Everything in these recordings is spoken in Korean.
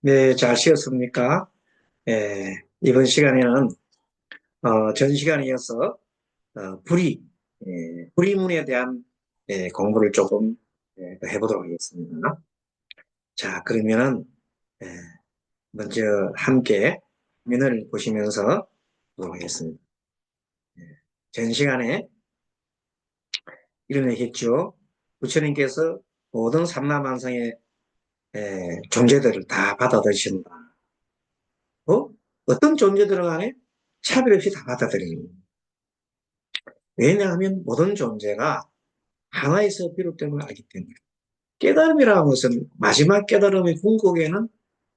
네, 잘 쉬었습니까? 이번 시간에는, 전 시간에 이어서, 불의문에 대한, 공부를 조금, 더 해보도록 하겠습니다. 자, 그러면은, 예, 먼저 함께 화면을 보시면서 보도록 하겠습니다. 전 시간에 이런 얘기했죠. 부처님께서 모든 삼라만상의, 존재들을 다 받아들이신다. 어떤 존재들을 간에 차별 없이 다 받아들이는 거예요. 왜냐하면 모든 존재가 하나에서 비롯된 걸 알기 때문에. 깨달음이라는 것은 마지막 깨달음의 궁극에는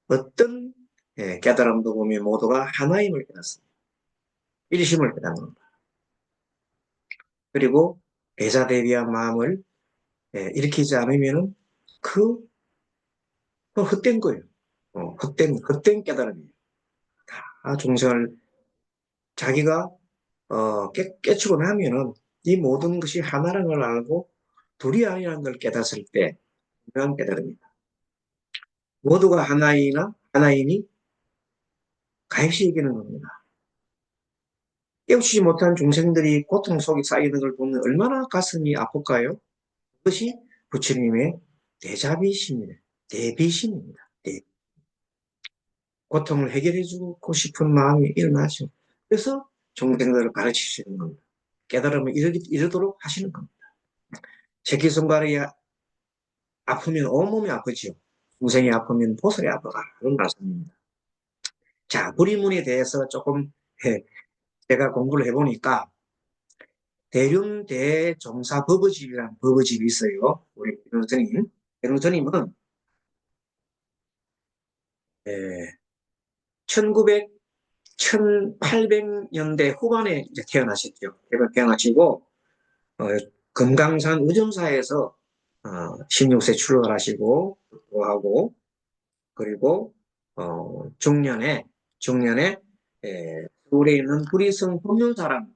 어떤 깨달음도 보면 모두가 하나임을 깨닫습니다. 일심을 깨닫는 겁니다. 그리고 대자대비한 마음을 일으키지 않으면 그, 그 헛된 거예요. 헛된 깨달음이에요. 다 중생을 자기가 깨치고 나면은 이 모든 것이 하나라는 걸 알고 둘이 아니라는 걸 깨닫을 때 분명한 깨달음입니다. 모두가 하나이니 가입시 이기는 겁니다. 깨우치지 못한 중생들이 고통 속에 쌓이는 걸 보면 얼마나 가슴이 아플까요? 그것이 부처님의 대자비심이에요. 대비심입니다. 고통을 해결해주고 싶은 마음이 일어나죠. 그래서 중생들을 가르치시는 겁니다. 깨달음을 이르도록 하시는 겁니다. 새끼손가락이 아프면 온몸이 아프죠. 중생이 아프면 보살이 아프다. 그런 말씀입니다. 자, 불의문에 대해서 조금 제가 공부를 해보니까 대륜대종사법의집이라는 법의집이 있어요. 우리 대륜스님. 대륜스님은 1900, 1800년대 후반에 이제 태어나셨죠. 태어나시고 어, 금강산 의정사에서 16세 출가를 하시고 하고 그리고 중년에 서울에 있는 구리성 법륜사랑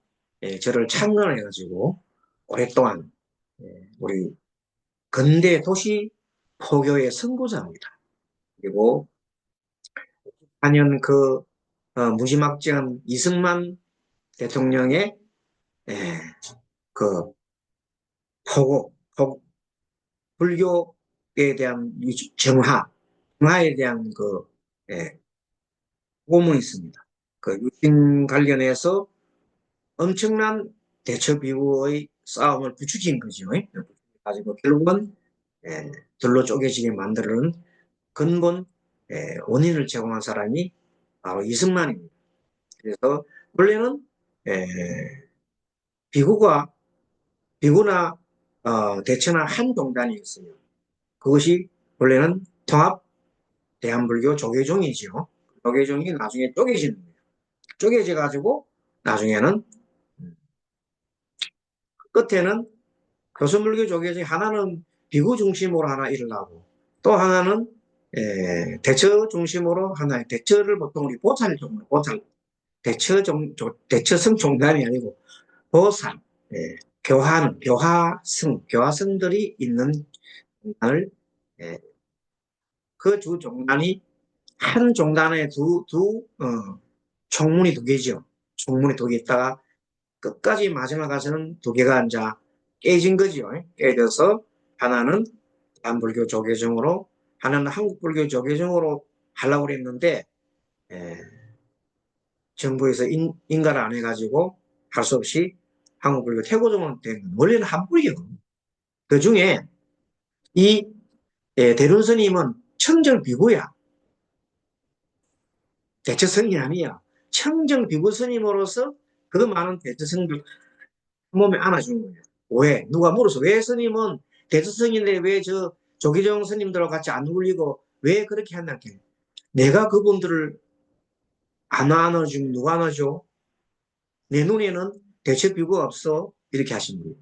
저를 창건을 해가지고 오랫동안 우리 근대 도시 포교의 선구자입니다. 그리고 4년 무지막지한 이승만 대통령의 에, 그 불교에 대한 정화에 대한 고문이 있습니다. 그 유신 관련해서 엄청난 대처 비구의 싸움을 부추긴 거죠. 가지고 결국은 둘로 쪼개지게 만드는 근본 원인을 제공한 사람이 바로 이승만입니다. 그래서 원래는 에, 비구가 비구나 대처나 한 종단이었어요. 그것이 원래는 통합 대한불교 조계종이지요. 조계종이 나중에 쪼개지는 거예요. 쪼개져 가지고 나중에는 끝에는 교선불교 조계 중에 하나는 비구 중심으로 하나 일어나고 또 하나는 대처 중심으로 하나의 대처를 보통 우리 보살 대처성 종단이 아니고 보살 교화성들이 있는 종단을 그 두 종단이 한 종단에 총문이 두 개죠. 총문이 두 개 있다가 끝까지 마지막 가서는 두 개가 이제 깨진 거죠. 깨져서 하나는 한불교 조계종으로 하나는 한국불교 조계종으로 하려고 그랬는데 에, 정부에서 인가를 안 해가지고 할 수 없이 한국불교 태고종으로 된 건 원래는 한불이거든요. 그 중에 이 대륜 스님은 청정비구야. 대처성이 아니야. 청정비구 스님으로서 그 많은 대처성들 몸에 안아주는 거예요. 왜? 누가 물어서 왜 스님은 대처성인데 왜 저 조기정 스님들하고 같이 안 어울리고 왜 그렇게 한다 게 내가 그분들을 안 안아주면 누가 안아줘? 내 눈에는 대처 비구가 없어. 이렇게 하신 거예요.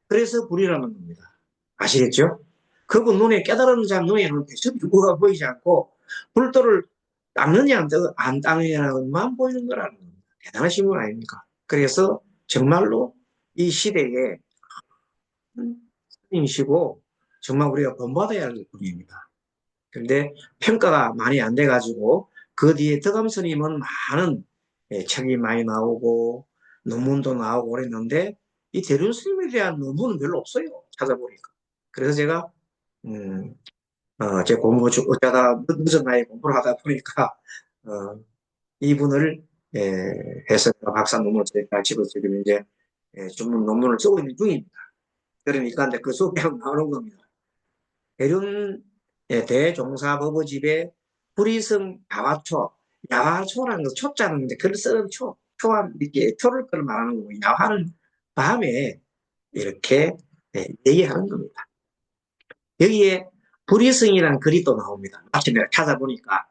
그래서 불이라는 겁니다. 아시겠죠? 그분 눈에 깨달은 자 눈에는 대처 비구가 보이지 않고 불도를 닦느냐 안 닦느냐만 보이는 거라는 겁니다. 대단하신 분 아닙니까? 그래서 정말로 이 시대에 스님이시고 정말 우리가 본받아야 할 분입니다. 근데 평가가 많이 안 돼가지고 그 뒤에 덕암 스님은 많은 책이 많이 나오고 논문도 나오고 그랬는데 이 대륜 스님에 대한 논문은 별로 없어요. 찾아보니까. 그래서 제가 음, 제 공부 중 어쩌다 늦은 나이에 공부를 하다 보니까 어, 이분을 해서 박사 논문을 지금 이제 전문 논문을 쓰고 있는 중입니다. 그러니까 이제 그 속에 나오는 겁니다. 대륜 대종사법어집의 불이성 야화초, 야화초라는 거 초자는 이제 글을 쓰는 초, 초한 이렇게 초를 걸 말하는 거고 야화는 밤에 이렇게 얘기하는 겁니다. 여기에 불이성이라는 글이 또 나옵니다. 마침 내가 찾아보니까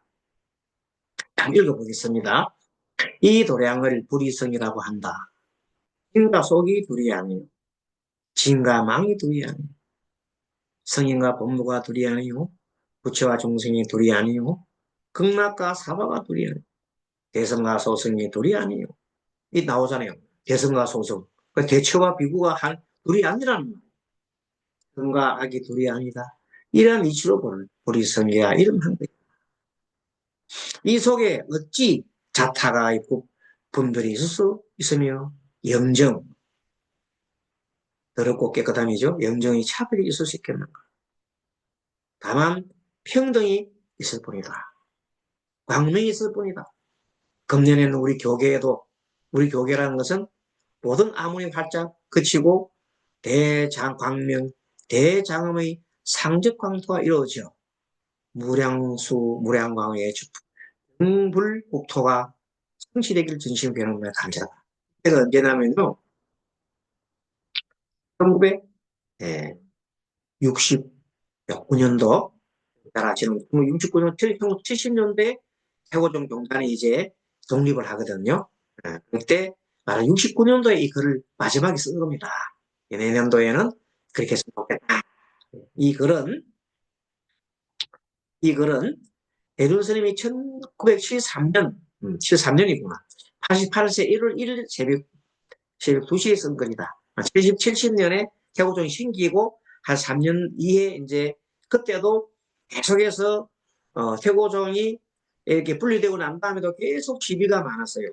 한번 읽어보겠습니다. 이 도량을 불이성이라고 한다. 진과 속이 둘이 아니요. 진과 망이 둘이 아니요. 성인과 법무가 둘이 아니요. 부처와 중생이 둘이 아니요. 극락과 사바가 둘이 아니요. 대성과 소성이 둘이 아니요. 이 나오잖아요. 대성과 소성. 그 대처와 비구가 둘이 아니라는 거예요. 성과 악이 둘이 아니다. 이런 이치로 우리 성계가 이름한 거예요. 이 속에 어찌 자타가 있고 분들이 있을 수 있으며 영정, 더럽고 깨끗함이죠. 영정이 차별이 있을 수 있겠는가. 다만 평등이 있을 뿐이다. 광명이 있을 뿐이다. 금년에는 우리 교계라는 것은 모든 아문이 활짝 그치고 대장광명, 대장엄의 상적광토가 이루어져 무량광의 정불국토가 성취되기를 진심으로 비는 간절하다. 그래서 언제냐면요, 1969년도, 따라 지금 69년, 70년대 태고종 종단이 이제 독립을 하거든요. 그때 69년도에 이 글을 마지막에 쓴 겁니다. 내년도에는 그렇게 했으면 좋겠다. 이 글은, 이 글은 대륜 스님이 1973년, 73년이구나. 88세 1월 1일 새벽 2시에 쓴 글이다. 70년에 태고종이 생기고 한 3년 이에 이제 그때도 계속해서 태고종이 이렇게 분리되고 난 다음에도 계속 시비가 많았어요.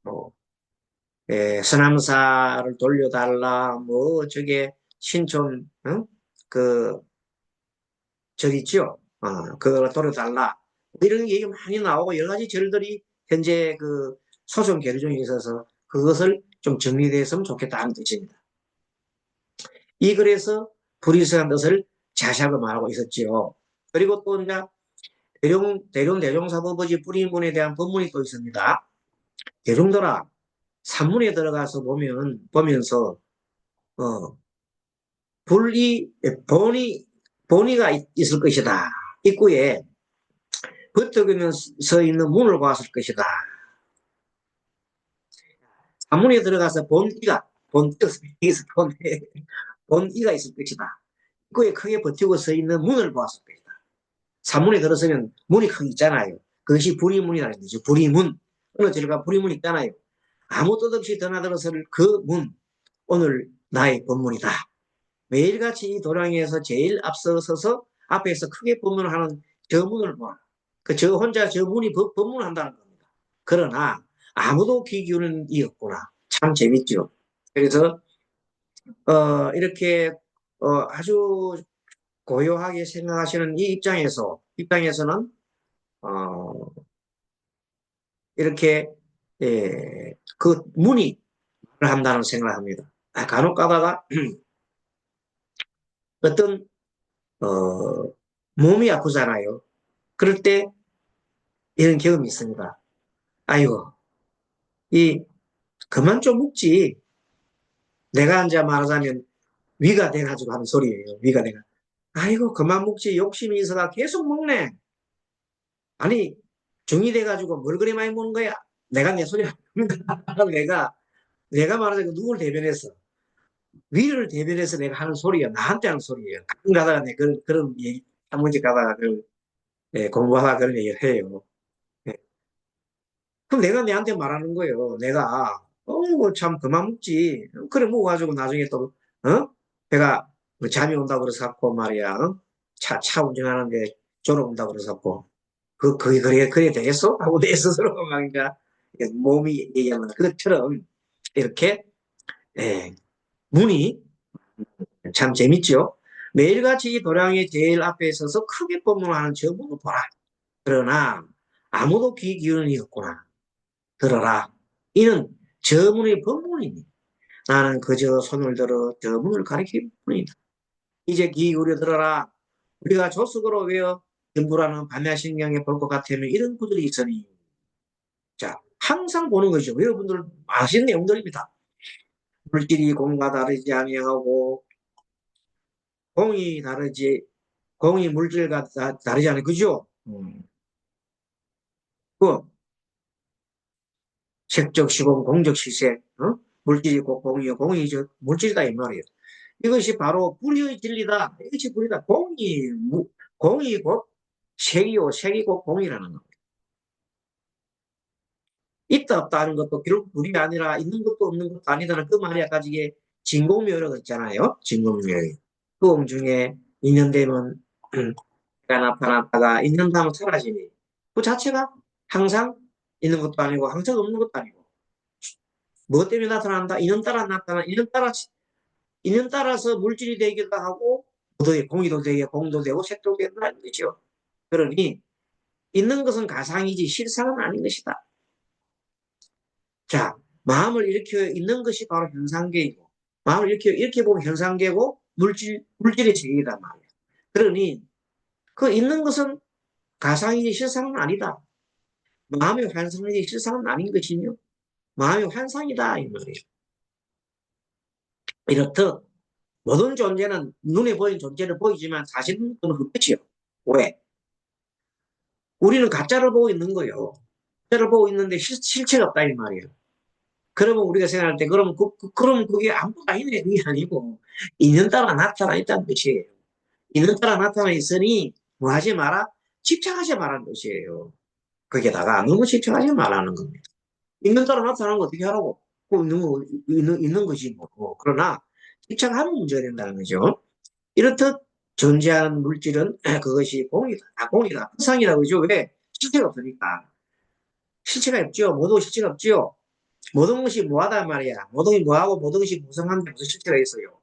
뭐, 서남사를 돌려달라, 뭐, 저게 신촌, 응? 그, 저기 있죠? 그걸 돌려달라. 뭐 이런 얘기 많이 나오고 여러 가지 절들이 현재 그 소송 계류 중에 있어서 그것을 좀 정리됐으면 좋겠다는 뜻입니다. 이 글에서 불이성한 것을 자세하게 말하고 있었지요. 그리고 또 이제 대종사법의 불인문에 대한 법문이 또 있습니다. 대종도라 산문에 들어가서 보면서 어, 본의가 있을 것이다. 입구에 버티고 서 있는 문을 보았을 것이다. 산문에 들어가서 본의가 있을 것이다. 입구에 크게 버티고 서 있는 문을 보았을 것이다. 산문에 들어서면 문이 크게 있잖아요. 그것이 불이문이라는 거죠. 불이문. 어느 절가 불이문 있잖아요. 아무 뜻 없이 드나들어설 그 문, 오늘 나의 법문이다. 매일같이 이 도량에서 제일 앞서서서 앞에서 크게 법문을 하는 저 문을 보라. 저 혼자 저 문이 법문을 한다는 겁니다. 그러나 아무도 귀 기울이는 이 없구나. 참 재밌죠. 그래서 이렇게 아주 고요하게 생각하시는 이 입장에서는 어, 이렇게 그 문이 말을 한다는 생각을 합니다. 간혹 가다가 어떤 몸이 아프잖아요. 그럴 때 이런 경험이 있습니다. 아이고, 이 그만 좀 먹지. 내가 이제 말하자면 위가 돼가지고 하는 소리예요. 위가 돼가. 아이고, 그만 먹지. 욕심이 있어가 계속 먹네. 아니, 중이 돼가지고 뭘 그리 많이 먹는 거야? 내가 내 소리 내가 내가 말하자면 누구를 대변해서 위를 대변해서 내가 하는 소리야. 나한테 하는 소리예요. 가끔 가다가 그런 얘기 한 번씩 가다가 공부하다가 그런 얘기를 해요. 예. 그럼 내가 내한테 말하는 거예요. 내가 참 그만 먹지. 그래 먹어가지고 나중에 또 배가 뭐 잠이 온다고 그래서 갖고 말이야. 차 운전하는데 졸아온다 그래갖고, 그래 되겠어? 하고 내 스스로 막, 그러니까 몸이 얘기하는 그것처럼, 이렇게, 예, 문이 참 재밌죠? 매일같이 이 도량의 제일 앞에 서서 크게 법문하는 저 문을 보라. 그러나, 아무도 귀 기울이는 이 없구나. 들어라. 이는 저 문의 법문이니. 나는 그저 손을 들어 저 문을 가리킬 뿐이다. 이제 귀 기울여 들어라. 우리가 조숙으로 외워 연구라는 반야신경에 볼 것 같으면 이런 구절이 있으니. 자, 항상 보는 것이죠. 여러분들 아시는 내용들입니다. 물질이 공과 다르지 아니하고 공이 다르지 공이 물질과 다르지 않아요. 그죠? 그 색적 시공 공적 시세 어? 물질이 꼭 공이요. 공이 저 물질이다 이 말이에요. 이것이 바로 불의 진리다. 이것이 불이다. 공이 곧 색이요. 색이 곧 공이라는 겁니다. 있다 없다 하는 것도 결국 불이 아니라 있는 것도 없는 것도 아니다는 그 말이 아까 이게 진공묘라고 했잖아요. 진공묘. 그 중에 있는 데면 가 나타났다가 있는 다음에 사라지니 그 자체가 항상 있는 것도 아니고 항상 없는 것도 아니고 무엇 때문에 나타난다? 인연 따라 나타나 인연 따라서 물질이 되기도 하고 공이도 되게 공도 되고 색도 된다는 거죠. 그러니 있는 것은 가상이지 실상은 아닌 것이다. 자, 마음을 일으켜 있는 것이 바로 현상계이고 마음을 이렇게 보면 현상계고 물질의 세계이단 말이에요. 그러니 그 있는 것은 가상이지 실상은 아니다. 마음의 환상이지 실상은 아닌 것이며 마음의 환상이다 이 말이에요. 이렇듯 모든 존재는 눈에 보이는 존재를 보이지만 사실은 그건 헛것이요. 왜? 우리는 가짜를 보고 있는 거예요. 가짜를 보고 있는데 실체가 없다 이 말이에요. 그러면 우리가 생각할 때 그럼 그게 아무것도 아니네 그게 아니고 있는 따라 나타나 있다는 뜻이에요. 있는 따라 나타나 있으니 뭐 하지 마라? 집착하지 말라는 뜻이에요. 거기에다가 너무 집착하지 말라는 겁니다. 있는 따라 나타나는 거 어떻게 하라고? 그 있는 것이 뭐. 그러나 집착하면 문제가 된다는 거죠. 이렇듯 존재하는 물질은 그것이 공이다. 공이다. 상이다. 그죠? 왜? 실체가 없으니까. 실체가 없죠. 모두 실체가 없죠. 모든 것이 뭐하단 말이야. 모든 것이 뭐하고 모든 것이 무성한데 무슨 실체가 있어요.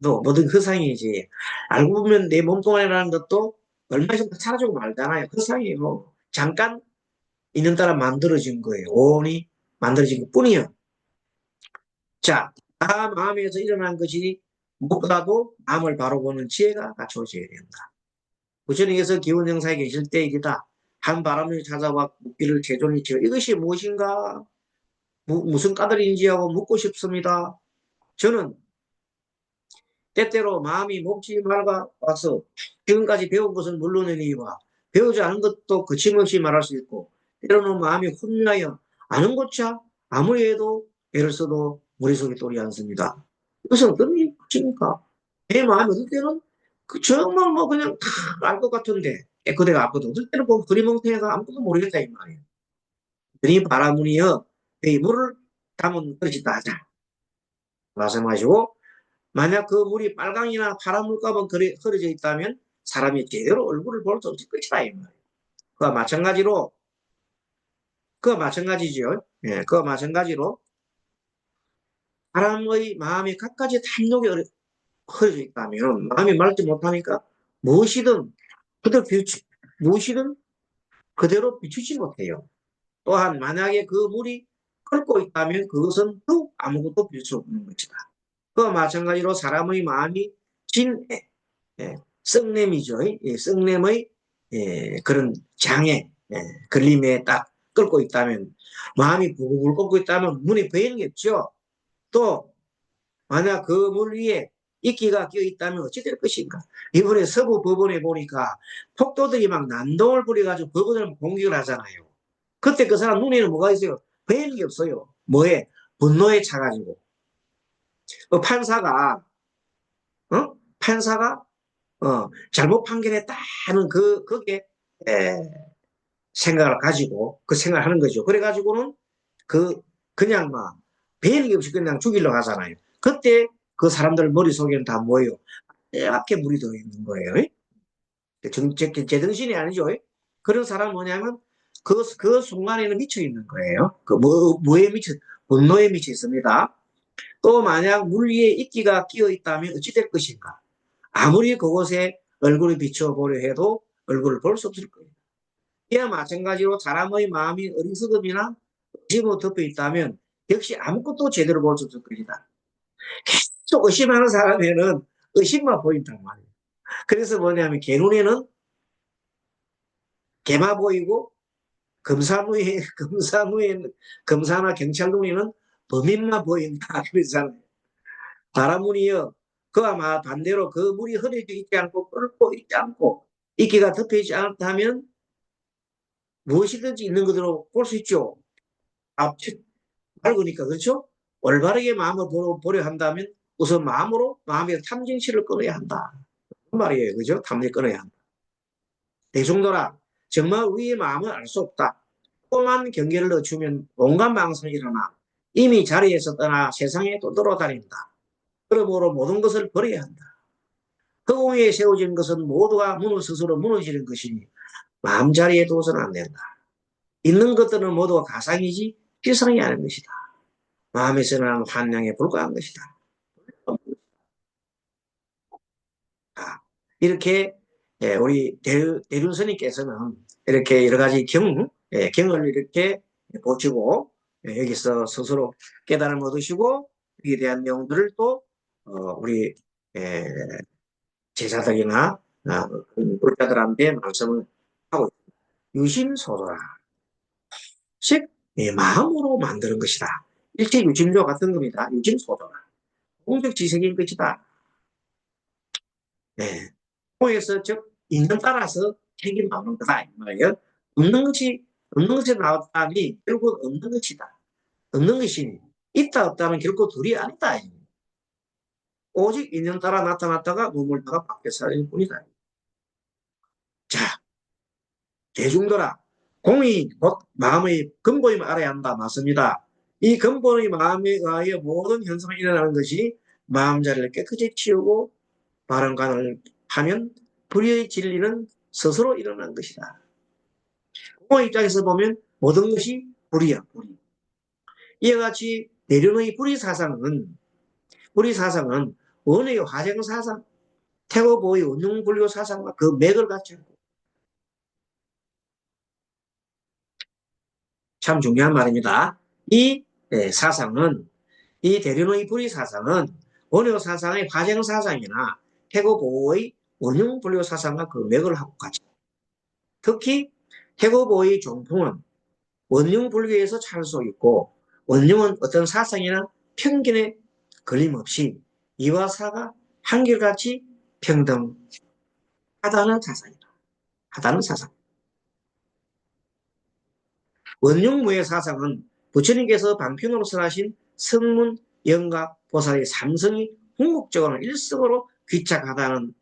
또 모든 허상이지. 알고 보면 내 몸뚱아리라는 것도 얼마 있으면 사라지고 말잖아요. 허상이에요. 잠깐 있는 따라 만들어진 거예요. 온이 만들어진 것 뿐이요. 자, 다 마음에서 일어난 것이 무엇보다도 마음을 바로 보는 지혜가 갖춰져야 된다. 부처님께서 기원영사에 계실 때이기다. 한 바람을 찾아와 묻기를 제존이 지어 이것이 무엇인가? 무슨 까닭인지 하고 묻고 싶습니다. 저는 때때로 마음이 먹지 말아 와서 지금까지 배운 것은 물론이니와 배우지 않은 것도 거침없이 말할 수 있고 때로는 마음이 혼미하여 아는 것자 아무리 해도 애를 써도 머릿속에 떠오르지 않습니다. 이것은 어떤 일입니까? 내 마음이 어떨 때는 정말 뭐 그냥 다 알 것 같은데 그대가 아거든. 어떨 때는 보면 그리멍텅이가 아무것도 모르겠다 이 말이에요. 그러니 바라무니여 이 물을 담은 그릇이다 하자. 말씀하시고 만약 그 물이 빨강이나 파란 물감은 흐려져 있다면 사람이 제대로 얼굴을 볼 수 없을 것이다 이 말이에요. 그와 마찬가지로 그와 마찬가지죠. 예, 그와 마찬가지로 사람의 마음이 갖가지 탐욕에 흐려져 있다면 마음이 맑지 못하니까 무엇이든 그대로 무엇이든 그대로 비추지 못해요. 또한 만약에 그 물이 끓고 있다면 그것은 더욱 아무것도 빌 수 없는 것이다. 그와 마찬가지로 사람의 마음이 진해, 예, 썩냄이죠. 예, 썩냄의 그런 장애, 걸림에 딱 끓고 있다면 마음이 부글부글 끓고 있다면 눈에 보이는 게 없죠. 또 만약 그 물 위에 이끼가 끼어 있다면 어찌 될 것인가? 이번에 서부 법원에 보니까 폭도들이 막 난동을 부려가지고 법원을 공격을 하잖아요. 그때 그 사람 눈에는 뭐가 있어요? 보이는 게 없어요. 뭐에? 분노에 차가지고. 그 판사가 잘못 판결했다는 거기에 생각을 가지고 그 생각을 하는 거죠. 그래가지고는 그냥 막 배는 게 없이 그냥 죽이려고 하잖아요. 그때 그 사람들 머릿속에는 다 뭐예요? 빼얗게 물이 들어있는 거예요. 제정신이 아니죠. 그런 사람은 뭐냐면 그 순간에는 미쳐 있는 거예요. 뭐에 미쳐, 분노에 미쳐 있습니다. 또 만약 물 위에 이끼가 끼어 있다면 어찌 될 것인가? 아무리 그곳에 얼굴을 비춰보려 해도 얼굴을 볼 수 없을 거예요. 이와 마찬가지로 사람의 마음이 어리석음이나 의심으로 덮여 있다면 역시 아무것도 제대로 볼 수 없을 것이다. 계속 의심하는 사람에는 의심만 보인단 말이에요. 그래서 뭐냐면 개눈에는 개마 보이고 검사나 경찰 눈에는 범인만 보인다. 그러잖아요. 바라문이여 그와 반대로 그 물이 흐려져 있지 않고 끓고 있지 않고 이끼가 덮여있지 않다면 무엇이든지 있는 그대로 볼 수 있죠. 밝으니까 그렇죠? 올바르게 마음을 보려 한다면 우선 마음의 탐진치를 끊어야 한다. 그 말이에요. 그죠? 탐지 끊어야 한다. 대중도라 정말 우리의 마음을 알 수 없다. 조그만 경계를 늦추면 온갖 망상이 일어나 이미 자리에서 떠나 세상에 또 돌아다닌다. 그러므로 모든 것을 버려야 한다. 그 위에 세워진 것은 모두가 스스로 무너지는 것이니 마음자리에 둬서는 안 된다. 있는 것들은 모두가 가상이지 실상이 아닌 것이다. 마음에서 나는 환영에 불과한 것이다. 이렇게 우리 대륜 스님께서는 이렇게 여러 가지 경을 이렇게 보시고 여기서 스스로 깨달음을 얻으시고 여기에 대한 내용들을 또 우리 제자들이나 불자들한테 말씀을 하고 있습니다. 유심소도라. 즉 마음으로 만드는 것이다. 일체 유심조 같은 겁니다. 유심소도라. 공적지색인 것이다. 네. 공에서 즉 인연 따라서 책임 나오는 거다. 이 말이에요. 없는 것이 나왔다니 결국 없는 것이다. 없는 것이 있다 없다는 결코 둘이 아니다. 오직 인연 따라 나타났다가 머물다가 밖에 사라질 뿐이다. 자, 대중들아, 공이 곧 마음의 근본임을 알아야 한다. 맞습니다. 이 근본의 마음에 의하여 모든 현상이 일어나는 것이 마음자리를 깨끗이 치우고 바람간을 하면 불의의 진리는 스스로 일어난 것이다. 공의 입장에서 보면 모든 것이 불의야, 불의. 이와 같이 내륜의 불의사상은 원의 화생사상, 태고보의 원흉불교사상과 그 맥을 갖지 않고 참 중요한 말입니다. 사상은 이 대륜의 불의사상은 원효 사상의 화생사상이나 태고보의 원흉불교사상과 그 맥을 하고 같이 특히 태고보의 종풍은 원흉불교에서 찾을 수 있고 원흉은 어떤 사상이나 편견에 걸림없이 이와 사가 한결같이 평등하다는 사상이다. 하다는 사상. 원흉무의 사상은 부처님께서 방편으로 설하신 성문 영각 보살의 삼성이 궁극적으로 일성으로 귀착하다는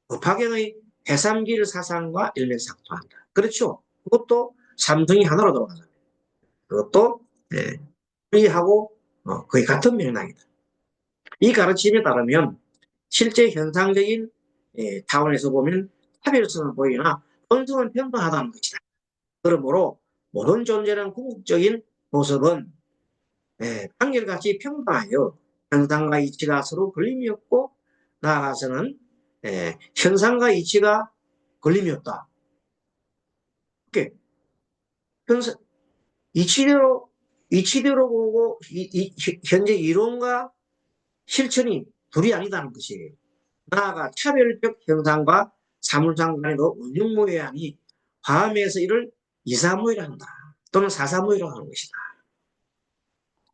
법화경의 해삼길 사상과 일맥상통한다. 그렇죠. 그것도 삼성이 하나로 돌아가잖아요. 그것도 우리하고 거의 같은 맥락이다. 이 가르침에 따르면 실제 현상적인 타원에서 보면 차별성을 보이나 본성은 평등하다는 것이다. 그러므로 모든 존재는 궁극적인 모습은 한결같이 평등하여 현상과 이치가 서로 걸림이 없고 나아가서는 현상과 이치가 걸림이 없다. 이렇게 이치대로 보고 현재 이론과 실천이 둘이 아니다는 것이에요. 나아가 차별적 현상과 사물상 간에도 원흉무해하니 화엄에서 이를 이사무이라 한다. 또는 사사무이라고 하는 것이다.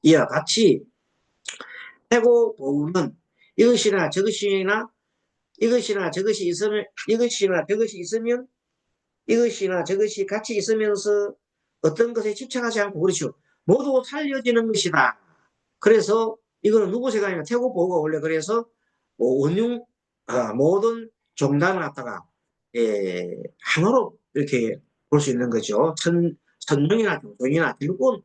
이와 같이 해고 보우는 이것이나 저것이 같이 있으면서 어떤 것에 집착하지 않고 그렇죠. 모두 살려지는 것이다. 그래서 이거는 누구 생각이냐 태고 보우가 원래 그래서 원흉 모든 종단을 갖다가 하나로 이렇게 볼 수 있는 거죠. 선명이나 교종이나 결국은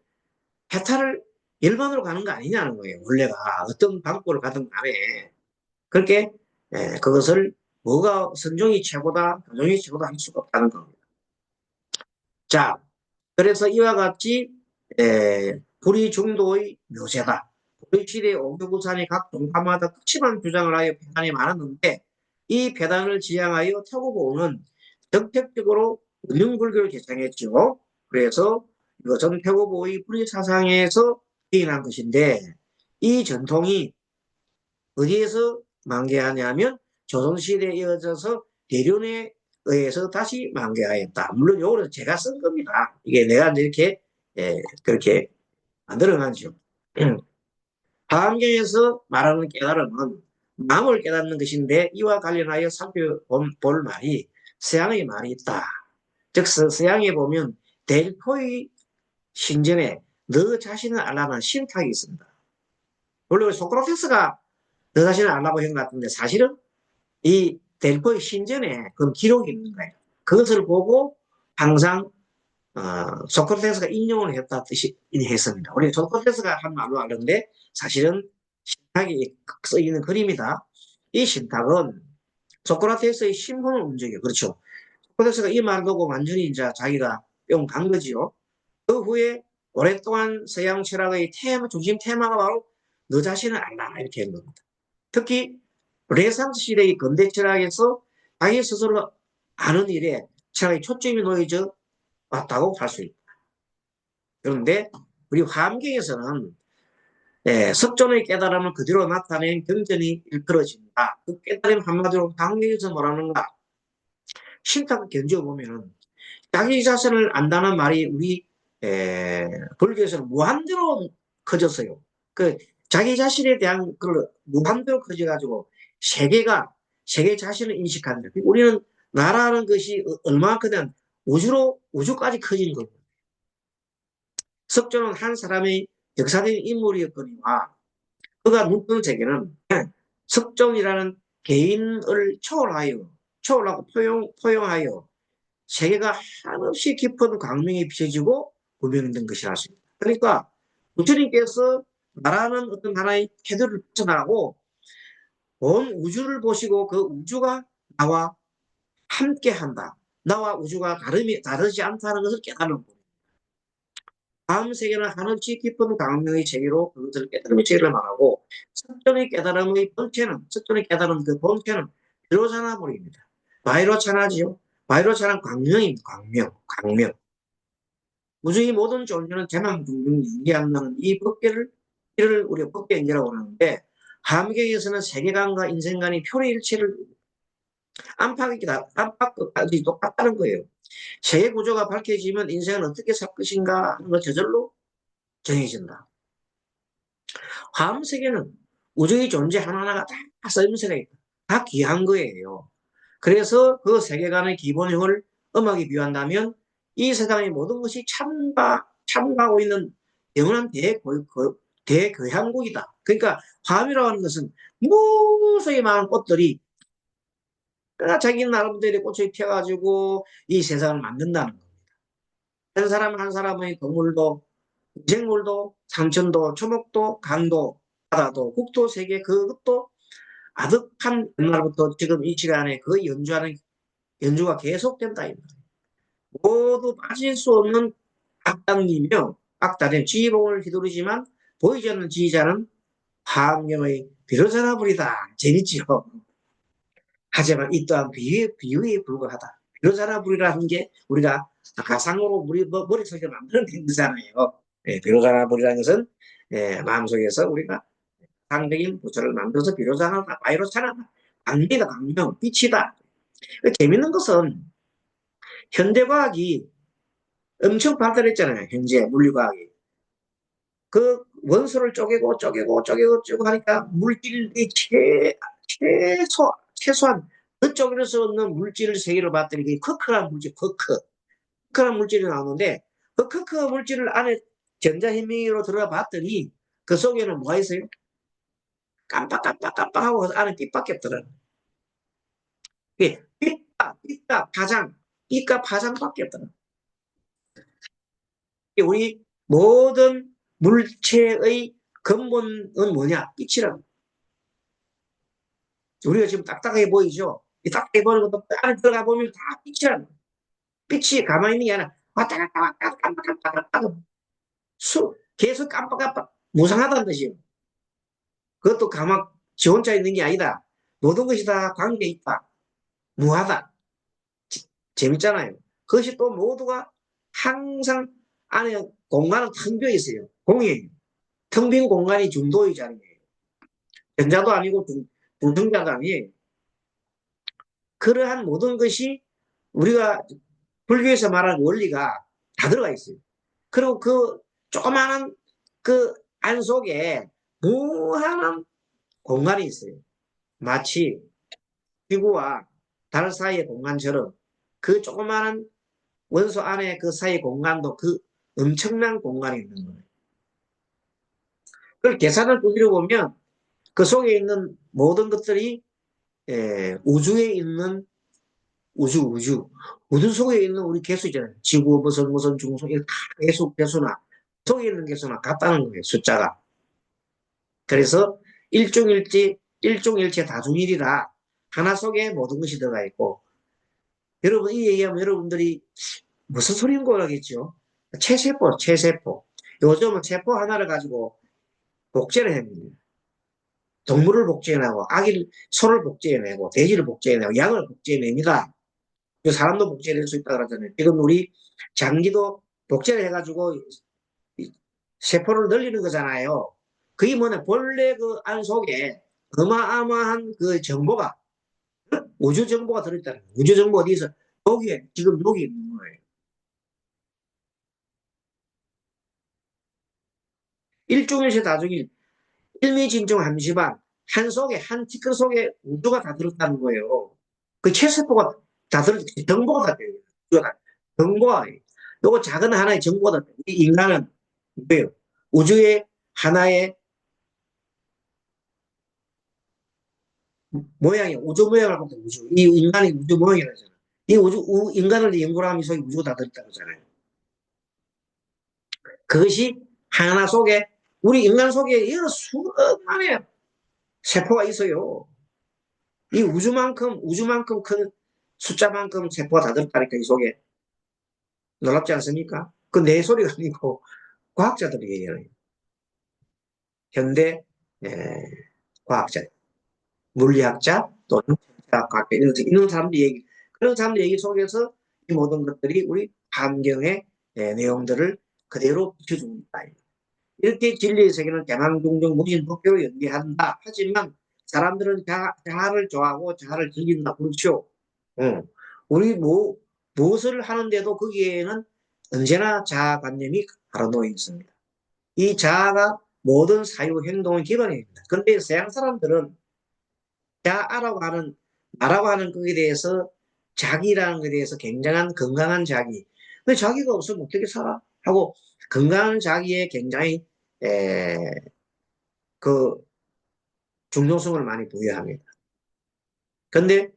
해탈을 일반으로 가는 거 아니냐는 거예요. 원래가 어떤 방법을 가든 간에 그렇게 그것을 뭐가 선종이 최고다, 교종이 최고다 할 수가 없다는 겁니다. 자, 그래서 이와 같이 불의 중도의 묘세다. 우리 시대의 오교구산이 각 동파마다 극심한 주장을 하여 폐단이 많았는데 이 폐단을 지향하여 태고보는 적극적으로 은융불교를 개창했죠. 그래서 이것은 태고보의 불의 사상에서 기인한 것인데 이 전통이 어디에서 만개하냐면 조선시대에 이어져서 대련에 의해서 다시 만개하였다. 물론 요거는 제가 쓴 겁니다. 이게 내가 이렇게 그렇게 만들어놨죠. 다음경에서 말하는 깨달음은 마음을 깨닫는 것인데 이와 관련하여 살펴볼 말이 서양의 말이 있다. 즉 서양에 보면 델포의 신전에 너 자신을 알라는 신탁이 있습니다. 원래 소크라테스가 너 자신을 알라고 한 것 같은데 사실은 이 델포의 신전에 그런 기록이 있는 거예요. 그것을 보고 항상 소크라테스가 인용을 했다 뜻이 했습니다. 우리 소크라테스가 한 말로 아는데 사실은 신탁이 써 있는 그림이다. 이 신탁은 소크라테스의 신분을 움직여. 그렇죠. 소크라테스가 이 말을 보고 완전히 이제 자기가 뿅 간 거지요. 그 후에 오랫동안 서양 철학의 중심 테마가 바로 너 자신을 알라 이렇게 한 겁니다. 특히 르네상스 시대의 근대 철학에서 자기 스스로 아는 일에 철학의 초점이 놓여져 왔다고 할 수 있다. 그런데 우리 화엄경에서는 석존의 깨달음을 그대로 나타낸 경전이 일컬어진다. 그 깨달음 한마디로 방경에서 뭐라는가? 신탁 견주어 보면은 자기 자신을 안다는 말이 우리 불교에서는 무한대로 커졌어요. 그 자기 자신에 대한 그 무한대로 커져가지고 세계 자신을 인식한다. 우리는 나라는 것이 얼마나 크든 우주까지 커진 겁니다. 석조는 한 사람의 역사적인 인물이었거니와 그가 눈뜨는 세계는 석종이라는 개인을 초월하고 포용하여 세계가 한없이 깊은 광명이 비춰지고 구명된 것이라 할 수 있다. 그러니까 부처님께서 말하는 어떤 하나의 태도를 벗어나고 온 우주를 보시고 그 우주가 나와 함께한다. 나와 우주가 다르지 않다는 것을 깨달은 거예요. 다음 세계는 한없이 깊은 광명의 체계로 그것을 깨달음의 체계를 말하고 석전의 깨달은 그 본체는 비로자나불입니다. 바이로차나지요. 바이로차는 광명입니다. 광명. 우주의 모든 존재는 재망중중 연기한다는 이 법계를 이를 우리가 법계연기라고 하는데 함경에서는 세계관과 인생관이 표리일체를 안팎까지 똑같다는 거예요. 세계 구조가 밝혀지면 인생은 어떻게 살 것인가 하는 것 저절로 정해진다. 화음 세계는 우주의 존재 하나하나가 다 쓰임새가 있다. 다 귀한 거예요. 그래서 그 세계관의 기본형을 음악에 비유한다면 이 세상의 모든 것이 참가하고 있는 영원한 대교향곡이다. 그러니까 화음이라고 하는 것은 무수히 많은 꽃들이 자기 나름대로 꽃이 피어가지고 이 세상을 만든다는 겁니다. 한 사람 한 사람의 동물도 생물도 상천도 초목도 강도 바다도 국도 세계 그것도 아득한 옛날부터 지금 이 시간에 그 연주가 계속된다. 모두 빠질 수 없는 악당이며 악단의 지휘봉을 휘두르지만 보이지 않는 지휘자는 화엄경의 비로자나불이다. 재밌지요. 하지만 이 또한 비유에 불과하다. 비로자나불이라는 게 우리가 가상으로 우리 머릿속에 만드는 거잖아요. 비로자나불이라는 것은 마음속에서 우리가 상적인 부처를 만들어서 비로자나다, 바이로차나다, 강미다, 강명, 빛이다. 재밌는 것은 현대과학이 엄청 발달했잖아요. 현재 물리과학이. 그 원소를 쪼개고 하니까 물질이 최소한 그쪽에서 서 없는 물질 세계를 봤더니 커크란 물질, 커크란 물질이 나오는데 그 커크 물질을 안에 전자현미로 들어가 봤더니 그 속에는 뭐가 있어요? 깜빡하고 안에 빛밖에 없더라. 빛과 파장밖에 없더라. 우리 모든 물체의 근본은 뭐냐? 빛이라고. 우리가 지금 딱딱하게 보이죠? 딱 해보는 것도 안에 들어가 보면 다 빛이야. 빛이 가만히 있는 게 아니라 왔다 갔다 왔다 갔다 깜빡깜빡 계속 깜빡깜빡 무상하다는 뜻이에요. 그것도 가만 지 혼자 있는 게 아니다. 모든 것이 다 관계에 있다. 무하다. 재밌잖아요. 그것이 또 모두가 항상 안에 공간은 텅 비어 있어요. 공이에요. 텅 빈 공간이 중도의 자리예요. 전자도 아니고 중성자도 아니에요. 그러한 모든 것이 우리가 불교에서 말하는 원리가 다 들어가 있어요. 그리고 그 조그마한 그 안 속에 무한한 공간이 있어요. 마치 지구와 달 사이의 공간처럼 그 조그마한 원소 안에 그 사이 공간도 그 엄청난 공간이 있는 거예요. 그걸 계산을 두드려 보면 그 속에 있는 모든 것들이 우주에 있는 우주 속에 있는 우리 개수 있잖아요. 지구 무슨 중성 이다 개수나 속에 있는 개수나 같다는 거예요. 숫자가. 그래서 일종일체 다중일이라 하나 속에 모든 것이 들어가 있고 여러분 이 얘기하면 여러분들이 무슨 소리인 거라겠죠. 체세포. 요즘은 세포 하나를 가지고 복제를 합니다. 동물을 복제해내고 소를 복제해내고 돼지를 복제해내고 양을 복제해냅니다. 사람도 복제해낼 수 있다 그러잖아요. 지금 우리 장기도 복제를 해가지고 세포를 늘리는 거잖아요. 그게 뭐냐 본래 그 안 속에 어마어마한 그 정보가 우주 정보가 들어있다는 거예요. 우주 정보 어디서 여기에 지금 여기 있는 거예요. 일종일체 다중일 일미진종 함시방 한 속에 한 티끌 속에 우주가 다 들었다는 거예요. 그 체세포가 다 들었 정보가 다 돼요. 정보가 요거 작은 하나의 정보가 다 돼요. 이 인간은 뭐예요? 우주의 하나의 모양이 우주 모양을 보면 우주. 이 인간이 우주 모양이라잖아. 이 인간을 연구를 하면 이 우주가 다 들었다고 하잖아요. 그것이 하나 속에 우리 인간 속에 여러 수많의 세포가 있어요. 이 우주만큼 큰 숫자만큼 세포가 다 들었다니까 이 속에. 놀랍지 않습니까? 그 내 소리가 아니고 과학자들이 얘기해요. 현대 에, 과학자, 물리학자 또는 과학자 이런 사람들 얘기 그런 사람들 얘기 속에서 이 모든 것들이 우리 환경의 내용들을 그대로 비춰줍니다. 이렇게 진리의 세계는 대망중정 무진 법교로 연계한다. 하지만 사람들은 자아를 좋아하고 자아를 즐긴다. 그렇죠. 어. 우리 무엇을 하는데도 거기에는 언제나 자아관념이 가로놓여 있습니다. 이 자아가 모든 사유 행동의 기반입니다. 그런데 서양 사람들은 자아라고 하는 나라고 하는 것에 대해서 자기라는 것에 대해서 굉장한 건강한 자기. 왜 자기가 없으면 어떻게 살아? 하고 건강한 자기에 굉장히 에, 그 중요성을 많이 부여합니다. 그런데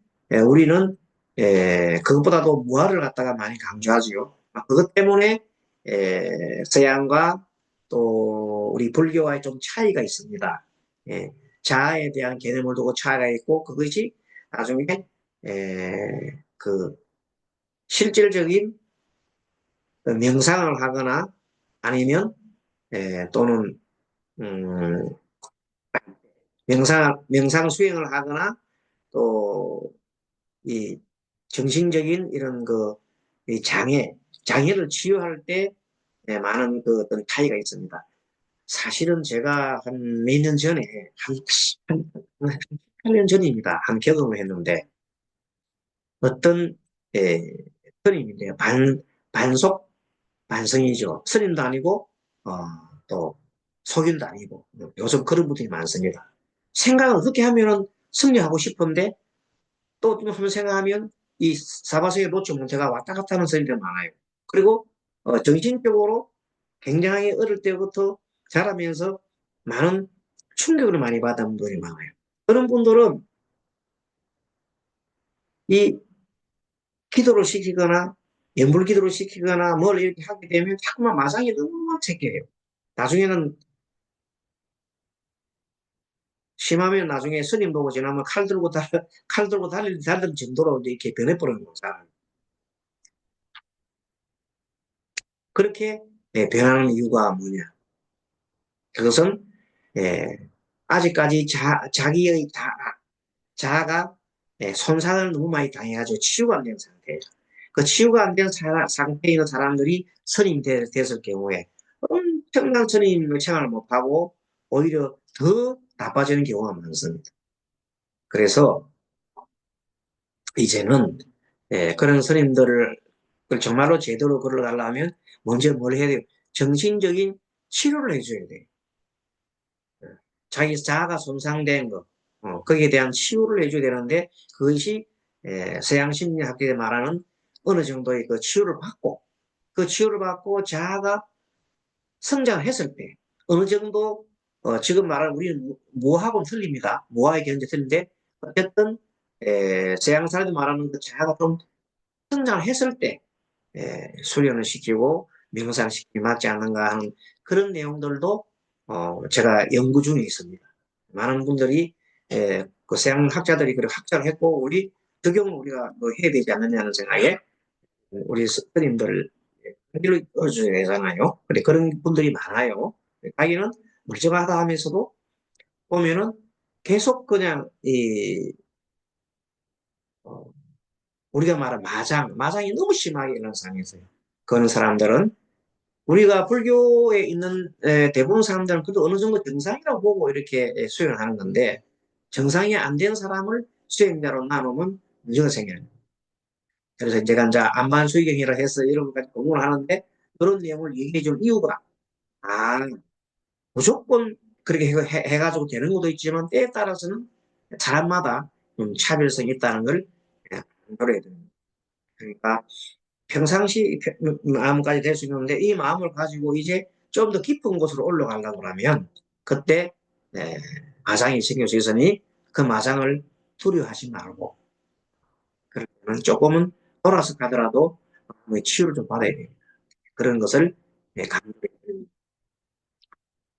우리는 그것보다도 무아를 갖다가 많이 강조하지요. 그것 때문에 서양과 또 우리 불교와의 좀 차이가 있습니다. 예, 자아에 대한 개념을 두고 차이가 있고 그것이 나중에 그 실질적인 명상을 하거나 아니면 또는 음, 명상 수행을 하거나 또 이 정신적인 이런 이 장애를 치유할 때 많은 그 어떤 차이가 있습니다. 사실은 제가 한 몇 년 전에, 한 8년 전입니다. 한 경험을 했는데, 어떤, 에, 스님인데요. 반속, 반성이죠. 스님도 아니고, 어, 또, 속인도 아니고, 요즘 그런 분들이 많습니다. 생각을 어떻게 하면은 승리하고 싶은데, 또 어떤 한 생각하면 이 사바세계 놓지 못해가 왔다 갔다 하는 스님들 많아요. 그리고, 정신적으로 굉장히 어릴 때부터 자라면서 많은 충격을 많이 받은 분들이 많아요. 그런 분들은 이 기도를 시키거나 연불 기도를 시키거나 뭘 이렇게 하게 되면 자꾸만 마상이 너무 생겨요. 나중에는 심하면 나중에 스님 보고 지나면 칼 들고 달릴 정도로 이렇게 변해버리는 거잖아요. 그렇게 변하는 이유가 뭐냐? 그것은 예, 아직까지 자기의 자아가 손상을 너무 많이 당해가지고 치유가 안 된 상태예요. 그 치유가 안 된 상태에 있는 사람들이 스님이 됐을 경우에 엄청난 스님을 생활을 못하고 오히려 더 나빠지는 경우가 많습니다. 그래서 이제는 그런 스님들을 정말로 제대로 걸어가려면 먼저 뭘 해야 돼요? 정신적인 치료를 해줘야 돼요. 자기 자아가 손상된 것, 거기에 대한 치유를 해줘야 되는데 그것이 서양 심리학계에 말하는 어느 정도의 그 치유를 받고 그 치유를 받고 자아가 성장했을 때 어느 정도 지금 말하는 우리는 무하고는 틀립니다. 무하의 견제 틀린데 어쨌든 서양 사람들이 말하는 그 자아가 좀 성장했을 때 수련을 시키고 명상시키기 맞지 않는가 하는 그런 내용들도 제가 연구 중에 있습니다. 많은 분들이 그 서양 학자들이 그렇게 학자를 했고 우리 적용을 우리가 뭐 해야 되지 않느냐는 생각에 우리 스님들 길로 이어줘야 되잖아요. 근데 그런 분들이 많아요. 자기는 멀쩡하다 하면서도 보면은 계속 그냥 어, 우리가 말하는 마장이 너무 심하게 일어나는 상황에서요. 그런 사람들은 우리가 불교에 있는 대부분 사람들은 그래도 어느 정도 정상이라고 보고 이렇게 수행을 하는 건데 정상이 안 된 사람을 수행자로 나누면 문제가 생겨요. 그래서 제가 이제 안반수의경이라 해서 이런 것까지 공부를 하는데 그런 내용을 얘기해 줄 이유가 아 무조건 그렇게 해가지고 되는 것도 있지만 때에 따라서는 사람마다 좀 차별성이 있다는 걸 강조해야 됩니다. 그러니까 평상시 마음까지 될 수 있는데 이 마음을 가지고 이제 좀 더 깊은 곳으로 올라가려고 하면 그때 네, 마장이 생길 수 있으니 그 마장을 두려워하지 말고 그러면 조금은 돌아서 가더라도 마음의 치유를 좀 받아야 됩니다. 그런 것을 강조해 드립니다.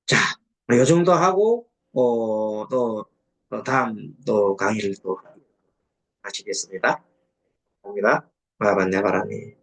자, 이 정도 하고 또 다음 또 강의를 또 마치겠습니다. 감사합니다. 마반네 바람이.